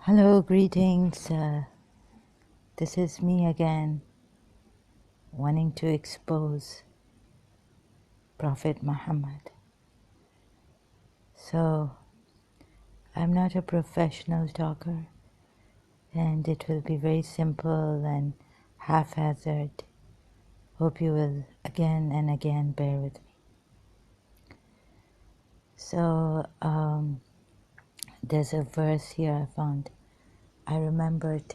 Hello, greetings. This is me again, wanting to expose Prophet Muhammad. So, I'm not a professional talker, and it will be very simple and haphazard. Hope you will again and again bear with me. So, there's a verse here I found. I remembered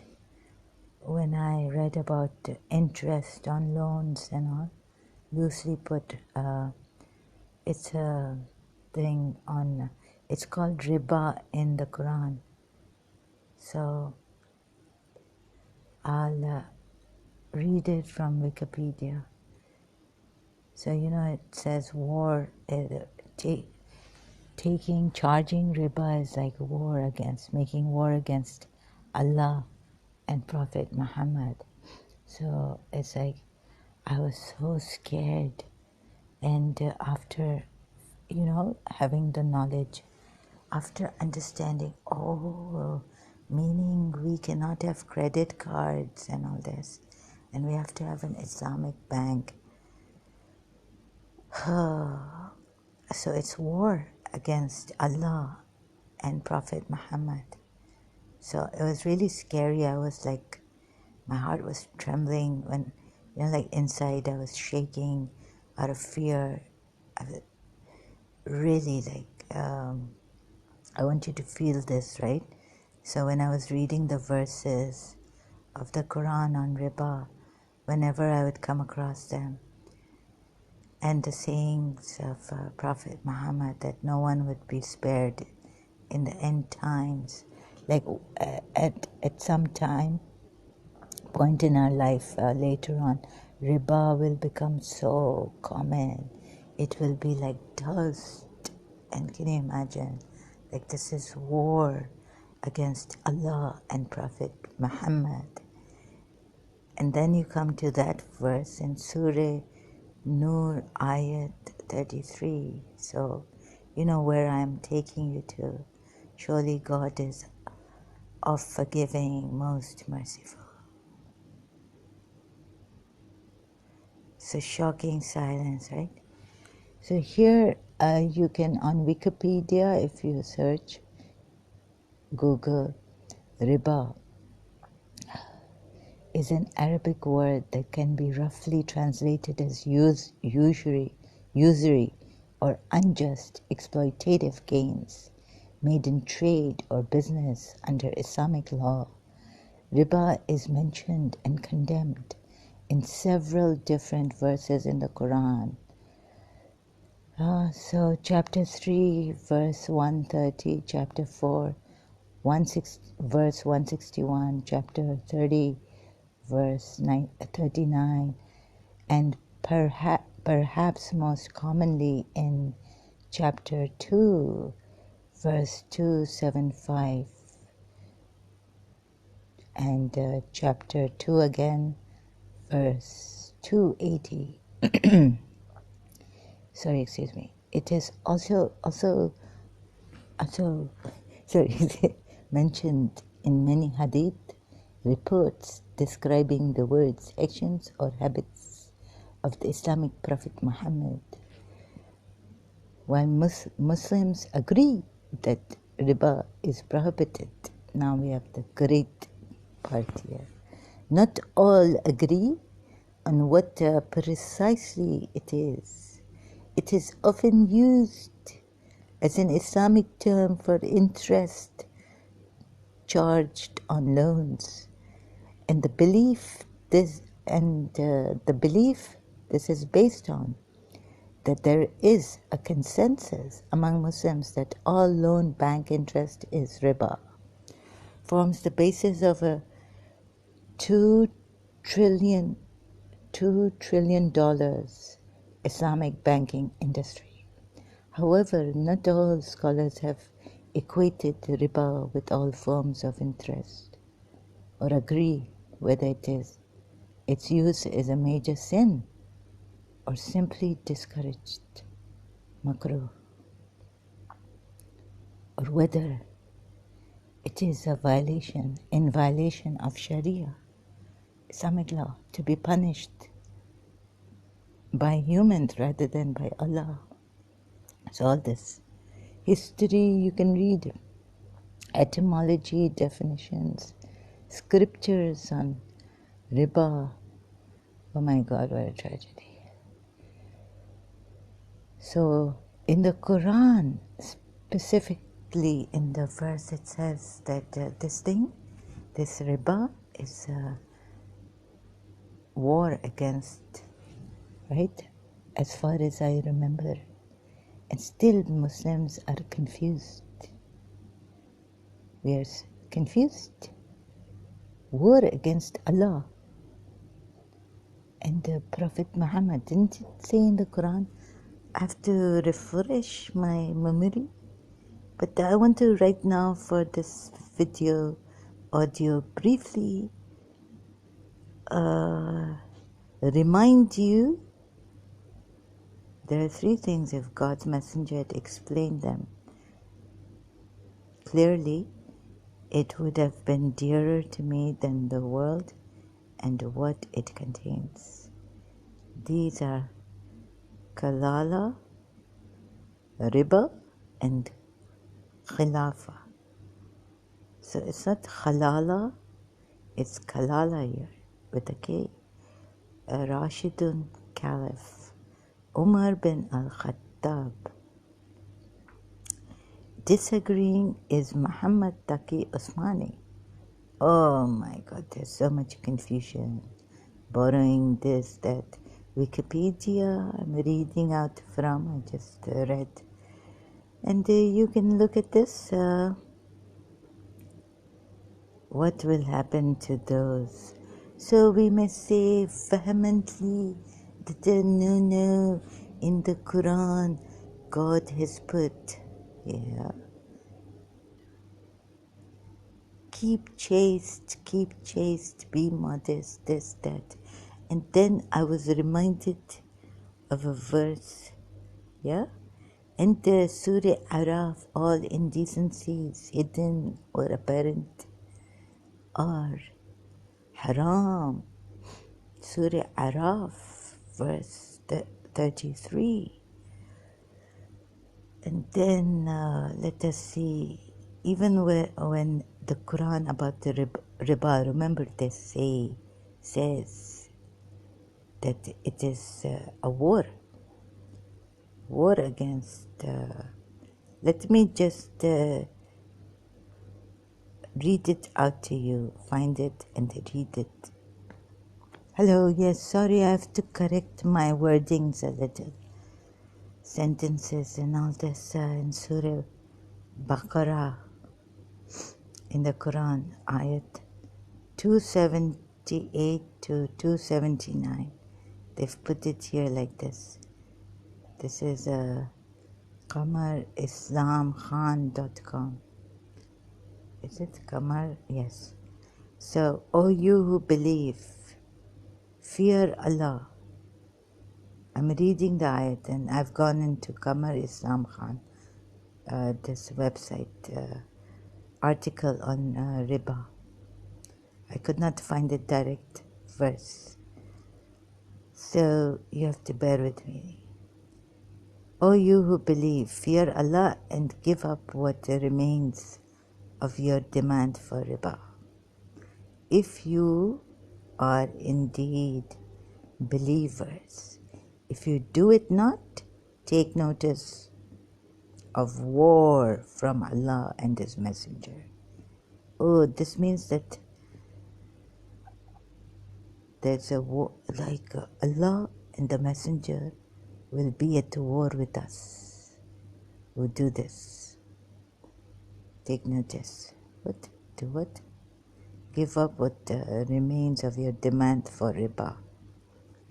when I read about the interest on loans and all, loosely put, it's a thing on, it's called Riba in the Quran. So I'll read it from Wikipedia. So, it says war, charging Riba is like making war against Allah and Prophet Muhammad. So it's like, I was so scared. And after, having the knowledge, after understanding, meaning we cannot have credit cards and all this, and we have to have an Islamic bank. So it's war against Allah and Prophet Muhammad. So it was really scary. I was like, my heart was trembling when, like inside I was shaking out of fear. I was really like, I want you to feel this, right? So when I was reading the verses of the Quran on Riba, whenever I would come across them, and the sayings of Prophet Muhammad that no one would be spared in the end times, like at some point in our life later on, Riba will become so common. It will be like dust. And can you imagine? Like, this is war against Allah and Prophet Muhammad. And then you come to that verse in Surah Nur, Ayat 33. So, where I'm taking you to. Surely God is of forgiving, most merciful. So shocking silence, right? So here you can, on Wikipedia, if you search, Google, Riba is an Arabic word that can be roughly translated as usury or unjust exploitative gains made in trade or business under Islamic law. Riba is mentioned and condemned in several different verses in the Quran. So chapter 3, verse 130, chapter 4, verse 161, chapter 30, verse 39, and perhaps most commonly in chapter 2, verse 275, and chapter 2 again, verse 280. Sorry, excuse me. It is also mentioned in many hadith reports describing the words, actions, or habits of the Islamic Prophet Muhammad. While Muslims agree that riba is prohibited, now we have the great part here. Not all agree on what precisely it is. It is often used as an Islamic term for interest charged on loans, and the belief this is based on that there is a consensus among Muslims that all loan bank interest is riba, forms the basis of a $2 trillion Islamic banking industry. However, not all scholars have equated riba with all forms of interest, or agree whether its use is a major sin or simply discouraged, makruh, or whether It is a violation, in violation of Sharia, Islamic law, to be punished by humans rather than by Allah. So all this history you can read, etymology, definitions, scriptures on Riba. Oh my God, what a tragedy. So in the Quran, specifically in the verse, it says that this Riba, is a war against, right? As far as I remember. And still Muslims are confused. We are confused. War against Allah. And the Prophet Muhammad, didn't it say in the Quran? I have to refresh my memory. But I want to right now for this video, audio, briefly remind you there are three things. If God's messenger had explained them clearly, it would have been dearer to me than the world and what it contains. These are Kalala, Riba, and Khilafa. So it's not Khalala, it's Kalala here with a K. A Rashidun Caliph, Umar bin al-Khattab. Disagreeing is Muhammad Taqi Usmani. Oh my God, there's so much confusion. Borrowing this, that. Wikipedia, I'm reading out from, I just read. And you can look at this. What will happen to those? So we may say vehemently that no, in the Quran, God has put, keep chaste, be modest, this, that. And then I was reminded of a verse, in the Surah Araf, all indecencies, hidden or apparent, are haram. Surah Araf, verse 33. And then let us see, even when the Quran about the riba, remember they says that it is a war against, let me just read it out to you, find it and read it. Hello, yes, sorry, I have to correct my wordings a little. Sentences and all this in Surah Baqarah in the Quran, Ayat 278 to 279. They've put it here like this. This is QamarIslamKhan.com. Is it Qamar? Yes. So, O you who believe, fear Allah. I'm reading the ayat and I've gone into Qamar Islam Khan, this website article on Riba. I could not find a direct verse, so you have to bear with me. O you who believe, fear Allah and give up what remains of your demand for riba. If you are indeed believers, if you do it not, take notice of war from Allah and His Messenger. Oh, this means that there's a war, like Allah and the Messenger will be at war with us who do this. Take notice. What? Do what? Give up what remains of your demand for riba.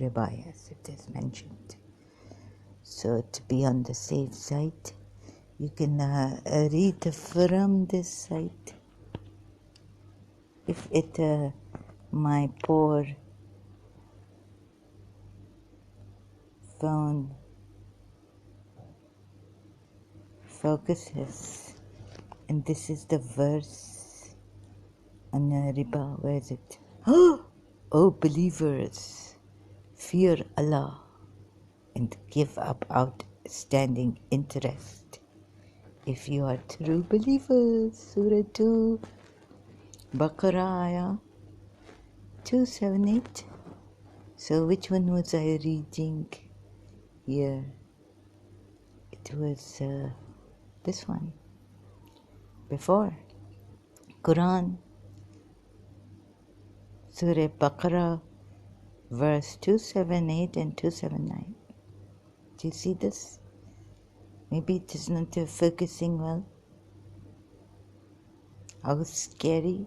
Riba, yes, it is mentioned. So to be on the safe side, you can read from this site. If it, my poor phone focuses, and this is the verse. on Riba, where is it? Oh, believers, fear Allah and give up outstanding interest. If you are true believers, Surah 2, Baqarah, Ayah 278. So which one was I reading here? It was this one. Before. Quran, Surah Baqarah, verse 278 and 279. Do you see this? Maybe it is not focusing well. How scary.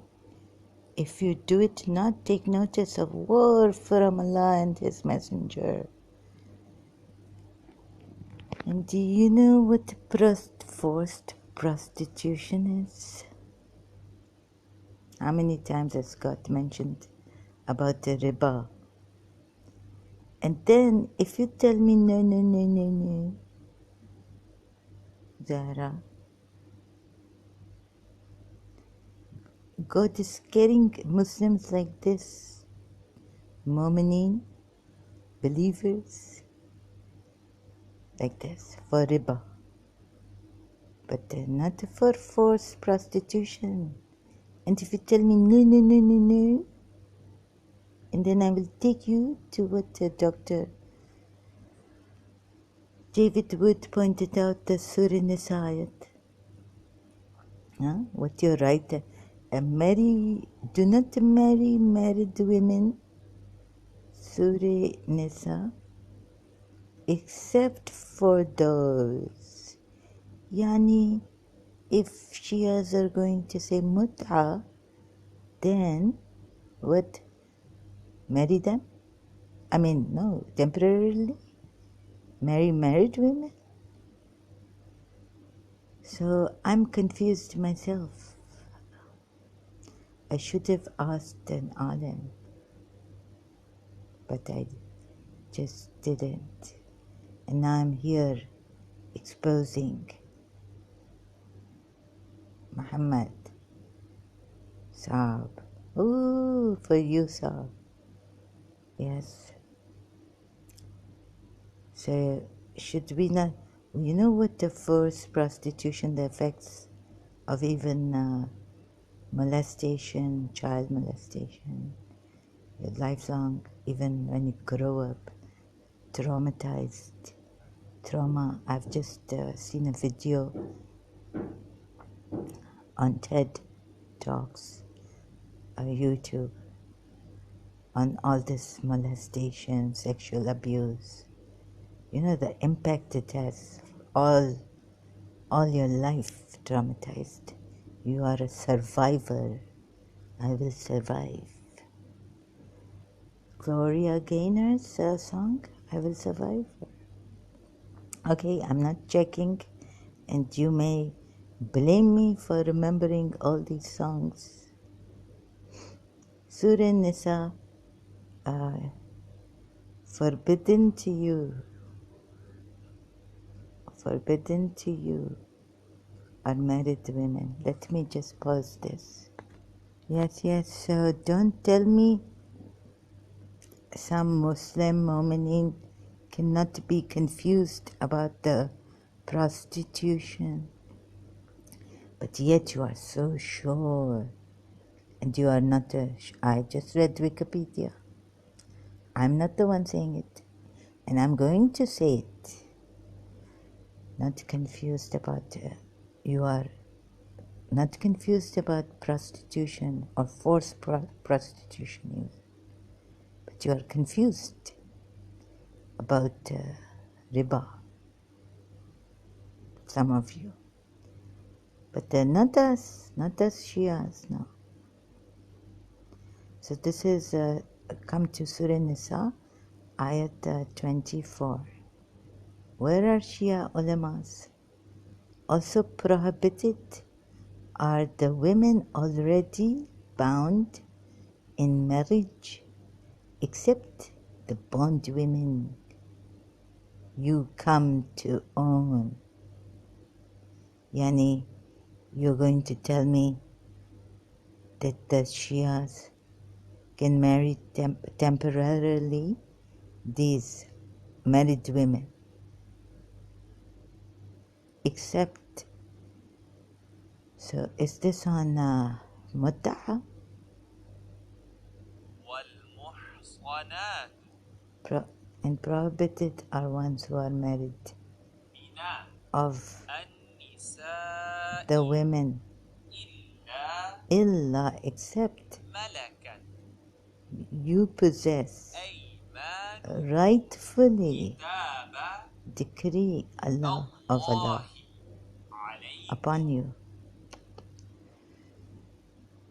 If you do it not, take notice of war from Allah and His Messenger. And do you know what forced prostitution is? How many times has God mentioned about the riba? And then if you tell me no, Zahra, God is scaring Muslims like this, mu'mineen, believers, like this, for riba. But not for forced prostitution. And if you tell me no, and then I will take you to what Dr. David Wood pointed out, the Surah Nisa Ayat. What you write, do not marry married women, Surah Nisa, except for those. Yani, if Shias are going to say mut'a, then what? Marry them? I mean, no, temporarily? Marry married women? So I'm confused myself. I should have asked an alim, but I just didn't. And now I'm here exposing Muhammad Saab. Ooh, for you, Saab. Yes. So should we not, you know what the forced prostitution, the effects of even molestation, child molestation, lifelong, even when you grow up, traumatized, trauma. I've just seen a video on TED Talks, YouTube, on all this molestation, sexual abuse. You know the impact it has, all your life traumatized. You are a survivor. I will survive. Gloria Gaynor's song, I will survive. Okay, I'm not checking, and you may blame me for remembering all these songs. Surah Nisa, forbidden to you are married women. Let me just pause this. Yes, so don't tell me some Muslim mu'mineen cannot be confused about the prostitution. But yet you are so sure. And you are not I just read Wikipedia. I'm not the one saying it. And I'm going to say it. Not confused about, you are not confused about prostitution or forced prostitution either. But you are confused about riba. Some of you. But not us Shias, no. So this is, come to Surah Nisa, Ayat 24. Where are Shia ulamas? Also prohibited are the women already bound in marriage, except the bondwomen you come to own. Yani, you're going to tell me that the Shias can marry temporarily these married women, except, so is this on Mutta'a? And prohibited are ones who are married of the women, illa, except you possess rightfully decree Allah of Allah upon you.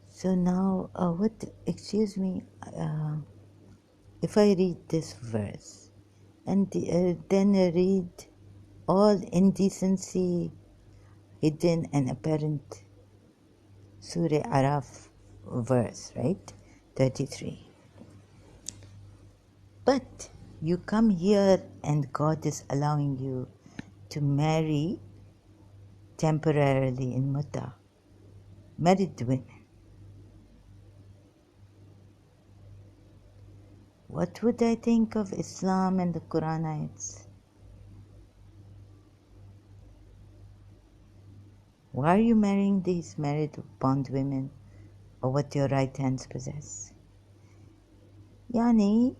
So now, excuse me, if I read this verse and then read all indecency hidden and apparent, Surah Araf verse, right? 33. But you come here and God is allowing you to marry temporarily in Mutta, married women. What would I think of Islam and the Quran ayats? Why are you marrying these married bond women, or what your right hands possess? Yani,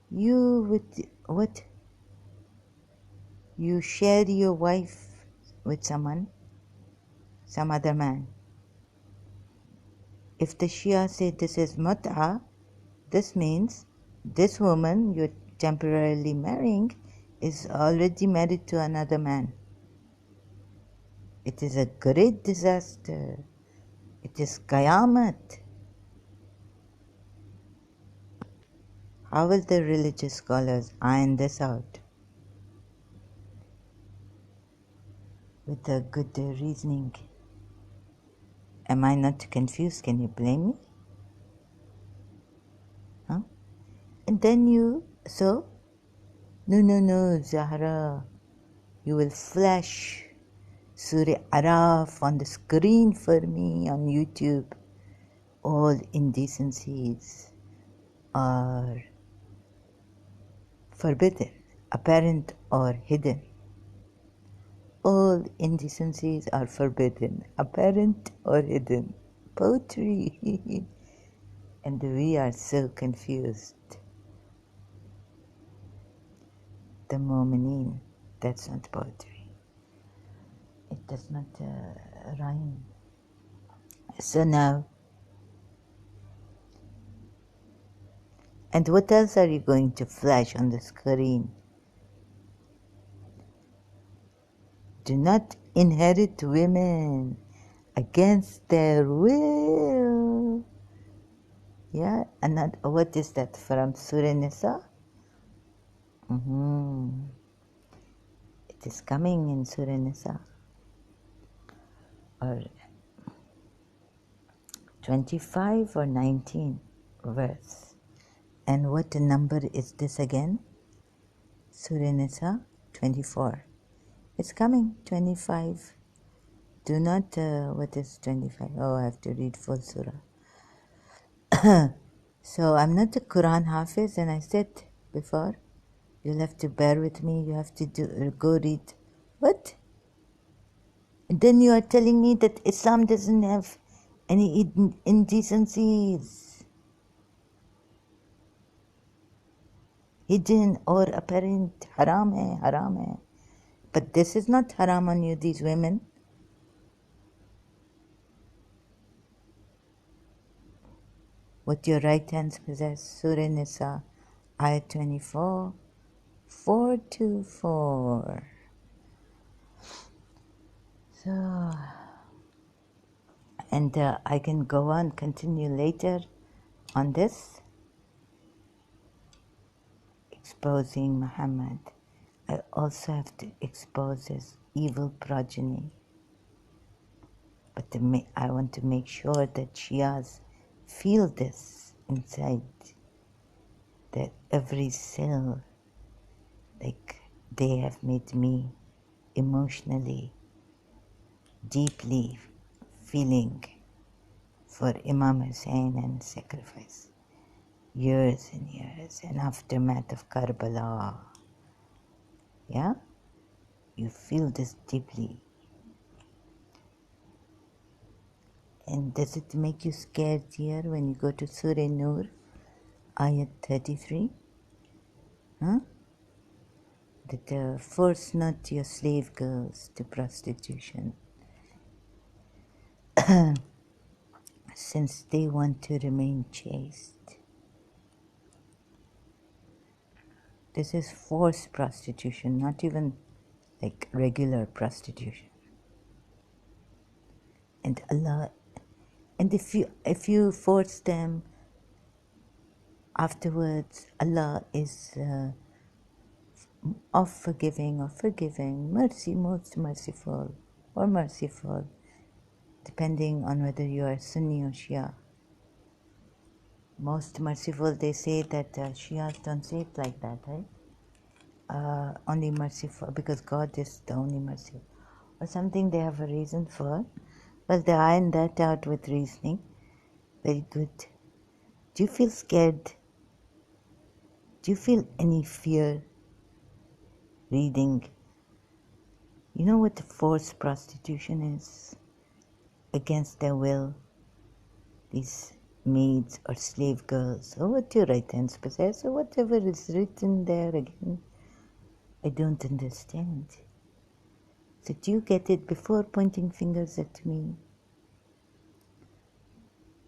you would, what? You share your wife with someone, some other man. If the Shia say this is mut'a, this means this woman you're temporarily marrying is already married to another man. It is a great disaster. It is Qayamat. How will the religious scholars iron this out? With a good reasoning. Am I not confused? Can you blame me? Huh? And then no, Zahra, you will flash Surah Araf on the screen for me on YouTube. All indecencies are forbidden, apparent or hidden. All indecencies are forbidden, apparent or hidden. Poetry. And we are so confused. The Mu'mineen, that's not poetry. It does not rhyme. So now, and what else are you going to flash on the screen? Do not inherit women against their will. Yeah, and not, what is that from Surah Nisa? It is coming in Surah Nisa, or 25 or 19 verse. And what number is this again? Surah Nisa 24. It's coming, 25. Do not, what is 25? Oh, I have to read full surah. So I'm not a Quran Hafiz, and I said before, you'll have to bear with me, you have to go read. What? And then you are telling me that Islam doesn't have any indecencies, hidden or apparent. Haram hai. But this is not haram on you, these women. What your right hands possess. Surah Nisa, Ayat 24, 4-4. So, and I can go on, continue later on this, exposing Muhammad. I also have to expose his evil progeny. But I want to make sure that Shias feel this inside, that every cell, like they have made me emotionally, deeply feeling for Imam Hussein and sacrifice. Years and years, and aftermath of Karbala. Yeah? You feel this deeply. And does it make you scared here when you go to Surah Nur, Ayat 33? Huh? That force not your slave girls to prostitution, since they want to remain chaste. This is forced prostitution, not even like regular prostitution. And Allah, and if you force them afterwards, Allah is forgiving, most merciful, or merciful, depending on whether you are Sunni or Shia. Most merciful, they say that Shias don't say it like that, right? Only merciful, because God is the only merciful. Or something they have a reason for. Well, they iron that out with reasoning. Very good. Do you feel scared? Do you feel any fear reading? You know what forced prostitution is? Against their will. These maids or slave girls, or what your right hands possess, or whatever is written there again. I don't understand. So do you get it before pointing fingers at me?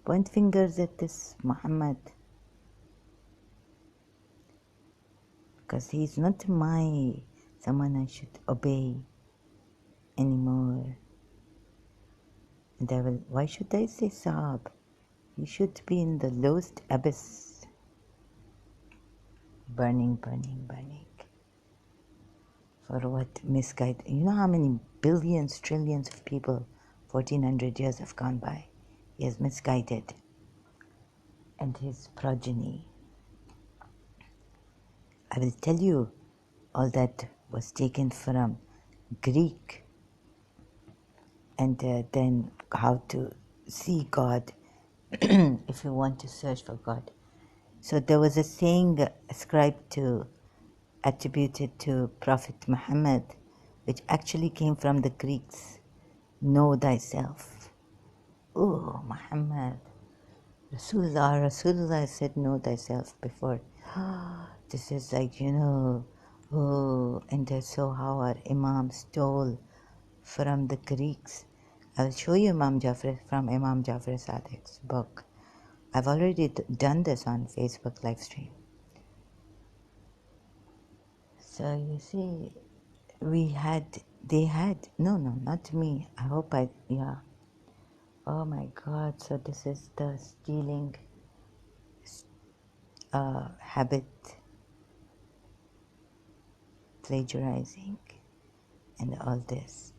Point fingers at this Muhammad. Because he's not someone I should obey anymore. And why should I say Saab? He should be in the lowest abyss. Burning, burning, burning. For what misguided? You know how many billions, trillions of people 1400 years have gone by. He has misguided. And his progeny. I will tell you, all that was taken from Greek, and then how to see God if you want to search for God. So there was a saying attributed to Prophet Muhammad, which actually came from the Greeks. Know thyself. Oh, Muhammad. Rasulullah said, know thyself before. This is like, and so how our Imam stole from the Greeks. I'll show you Imam Jafar from Imam Jafar Sadiq's book. I've already done this on Facebook live stream. So you see, not me. I hope yeah. Oh my God, so this is the stealing habit, plagiarizing, and all this,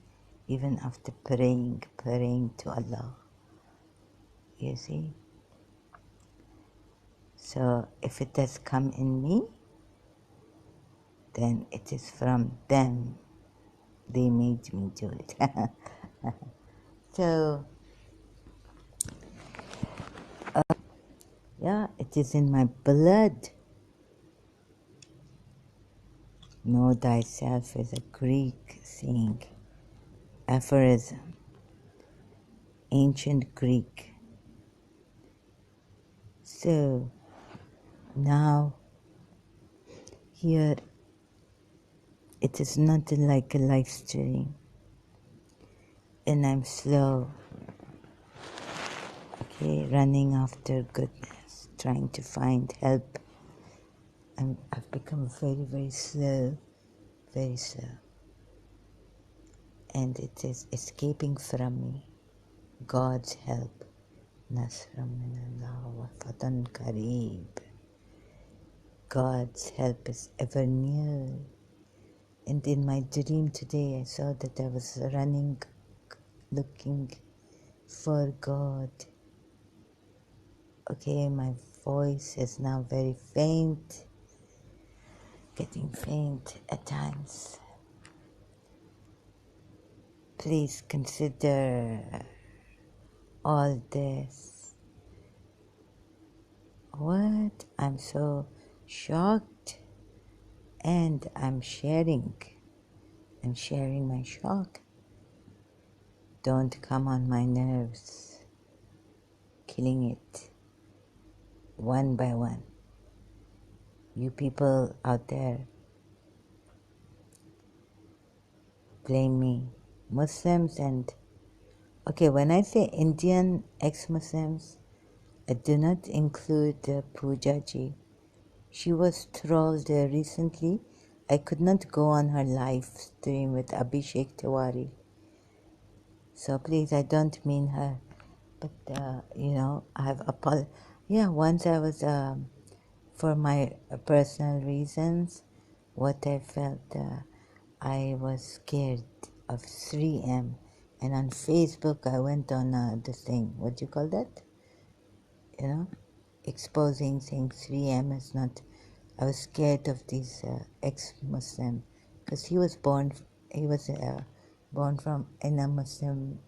even after praying to Allah. You see? So if it has come in me, then it is from them. They made me do it. So, yeah, it is in my blood. Know thyself is a Greek saying, aphorism, ancient Greek. So, now, here, it is not like a live stream, and I'm slow, okay, running after goodness, trying to find help. I've become very, very slow, and it is escaping from me. God's help, Nasram minallah wa fatan kareeb. God's help is ever near. And in my dream today, I saw that I was running, looking for God. Okay, my voice is now very faint, getting faint at times. Please consider all this What? I'm so shocked, and I'm sharing my shock. Don't come on my nerves, killing it one by one. You people out there blame me. Muslims and, okay, when I say Indian ex-Muslims, I do not include Poojaji. She was trolled recently. I could not go on her live stream with Abhishek Tiwari. So please, I don't mean her. But, I've apologized. Yeah, once I was, for my personal reasons, what I felt, I was scared of 3M. And on Facebook, I went on this thing, what do you call that? Exposing, saying 3M is not. I was scared of these ex-Muslim, because he was born from in a Muslim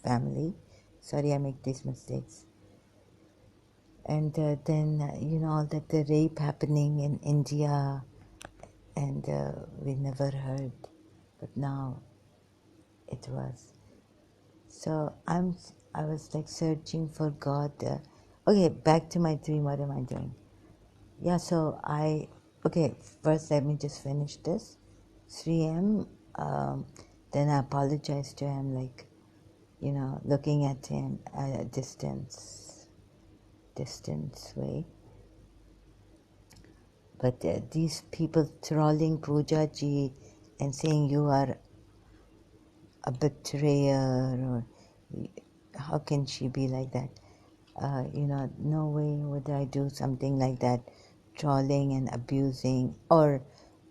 family. Sorry, I make these mistakes. And then, all that the rape happening in India, and we never heard, but now it was. So I was like searching for God. Okay, back to my dream. What am I doing? Yeah, so first let me just finish this. 3M, then I apologized to him, like, looking at him at a distance way. But these people trolling Poojaji and saying you are a betrayer, or how can she be like that? No way would I do something like that, trolling and abusing or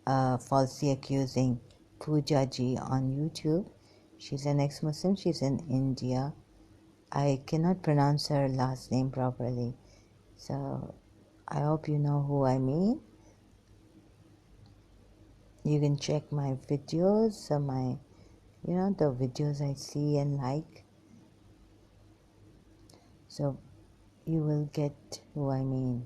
falsely accusing Poojaji on YouTube. She's an ex-Muslim, she's in India. I cannot pronounce her last name properly, so I hope you know who I mean. You can check my videos, the videos I see and like. So you will get who I mean.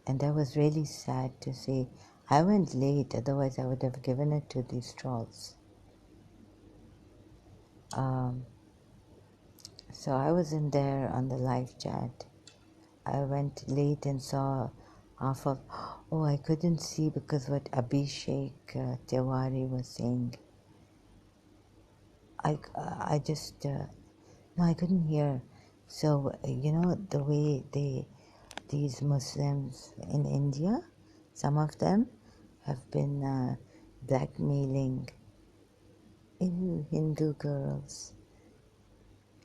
And that was really sad to see. I went late, otherwise I would have given it to these trolls. So I was in there on the live chat. I went late and saw half of, I couldn't see because what Abhishek Tiwari was saying. I just, no, I couldn't hear. So, the way these Muslims in India, some of them have been blackmailing Hindu girls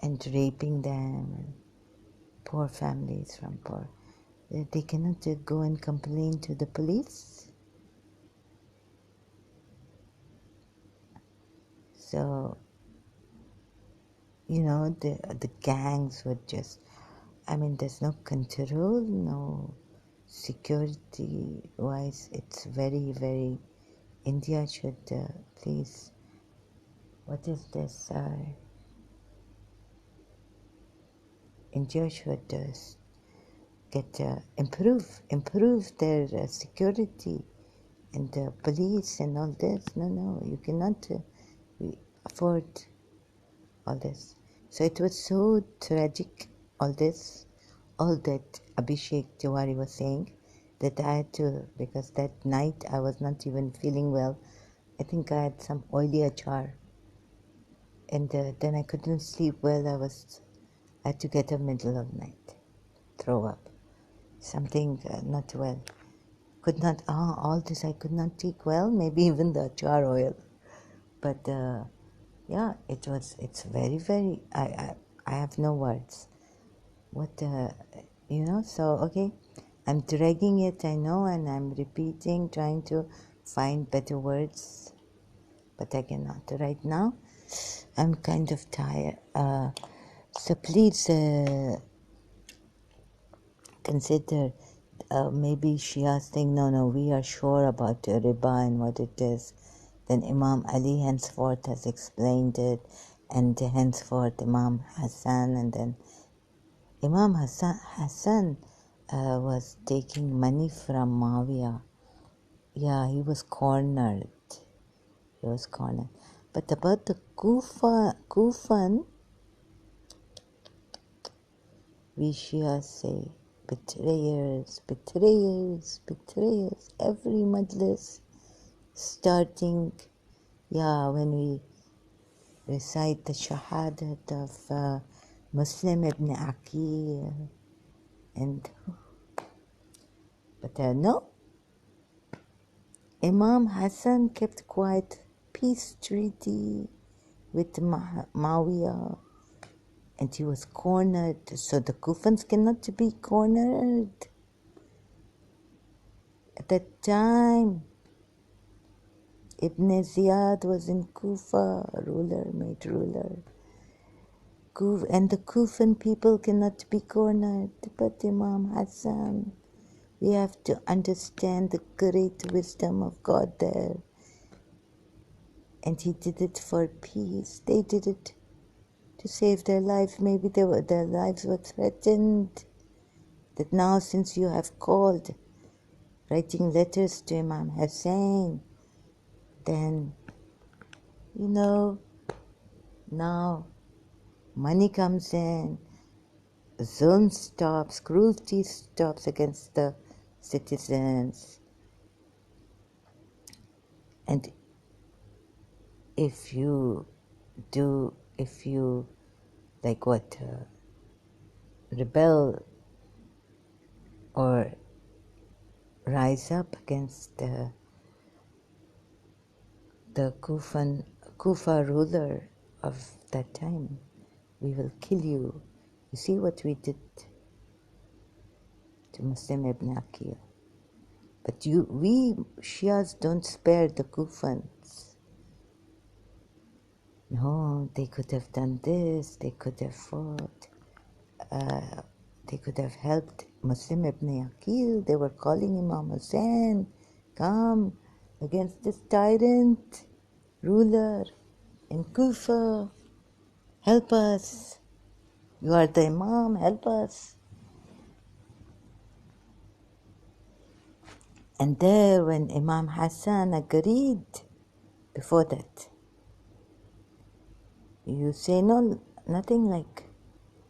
and raping them, and poor families from poor. They cannot go and complain to the police. So, the gangs would just, there's no control, no security wise. It's very, very, India should please, what is this? India should get improve their security and the police and all this. No, you cannot afford all this. So it was so tragic, all that Abhishek Tiwari was saying, that I had to, because that night I was not even feeling well. I think I had some oily achar, and then I couldn't sleep well. I had to get up middle of night, throw up, something not well. Could not, all this I could not take well, maybe even the achar oil. But yeah, it's very, very, I have no words. So, okay, I'm dragging it, I know, and I'm repeating, trying to find better words, but I cannot. Right now, I'm kind of tired. So please consider, maybe Shia's think, no, we are sure about Riba and what it is. Then Imam Ali henceforth has explained it, and henceforth Imam Hassan, and then Imam Hassan was taking money from Muawiyah. Yeah, he was cornered. He was cornered. But about the Kufan, we Shia say, betrayers, betrayers, betrayers. Every majlis starting, when we recite the Shahadat of Muslim ibn Aqil, but no, Imam Hassan kept quiet, peace treaty with Muawiyah, and he was cornered, so the Kufans cannot be cornered. At that time, Ibn Ziyad was in Kufa, made ruler. And the Kufan people cannot be cornered, but Imam Hassan, we have to understand the great wisdom of God there. And he did it for peace. They did it to save their life. Maybe their lives were threatened. That now, since you have called, writing letters to Imam Hussein, then, now money comes in, zulm stops, cruelty stops against the citizens. And if you rebel or rise up against the Kufa ruler of that time, we will kill you. You see what we did to Muslim ibn Aqil. But we Shias don't spare the Kufans. No, they could have done this, they could have fought, they could have helped Muslim ibn Aqil. They were calling Imam Hussein, come against this tyrant ruler in Kufa, help us. You are the Imam, help us. And there, when Imam Hassan agreed, before that, you say nothing like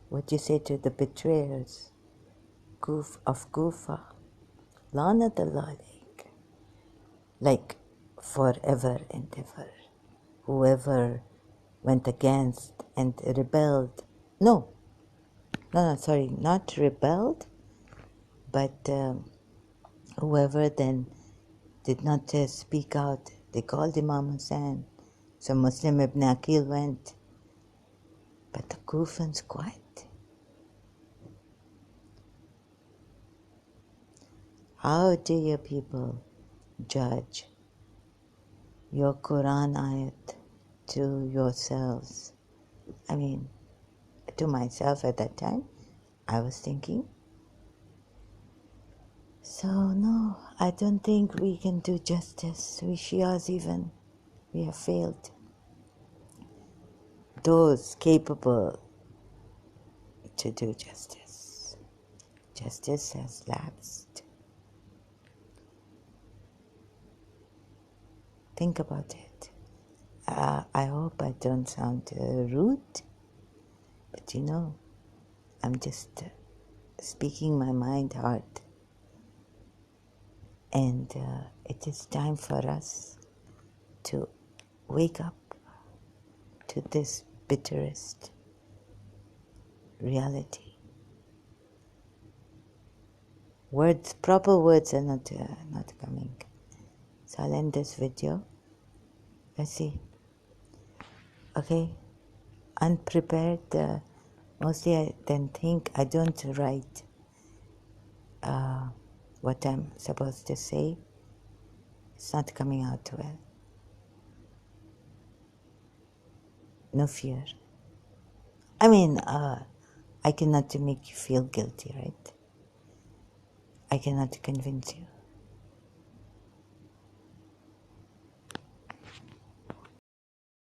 what you say to the betrayers of Kufa. Lanatullah alayk. Like forever and ever. Whoever went against and rebelled. No, sorry, not rebelled, but whoever then did not speak out. They called Imam Hussein. So Muslim ibn Aqil went. But the Kufans quiet. How do you people judge your Quran ayat to yourselves? I mean, to myself at that time, I was thinking, so no, I don't think we can do justice. We Shias even, we have failed. Those capable to do justice. Justice has lapsed. Think about it. I hope I don't sound rude, but I'm just speaking my mind heart. And it is time for us to wake up to this bitterest reality. Proper words are not coming. So I'll end this video. Let's see. Okay, unprepared. Mostly I then think I don't write what I'm supposed to say. It's not coming out well. No fear. I mean, I cannot make you feel guilty, right? I cannot convince you.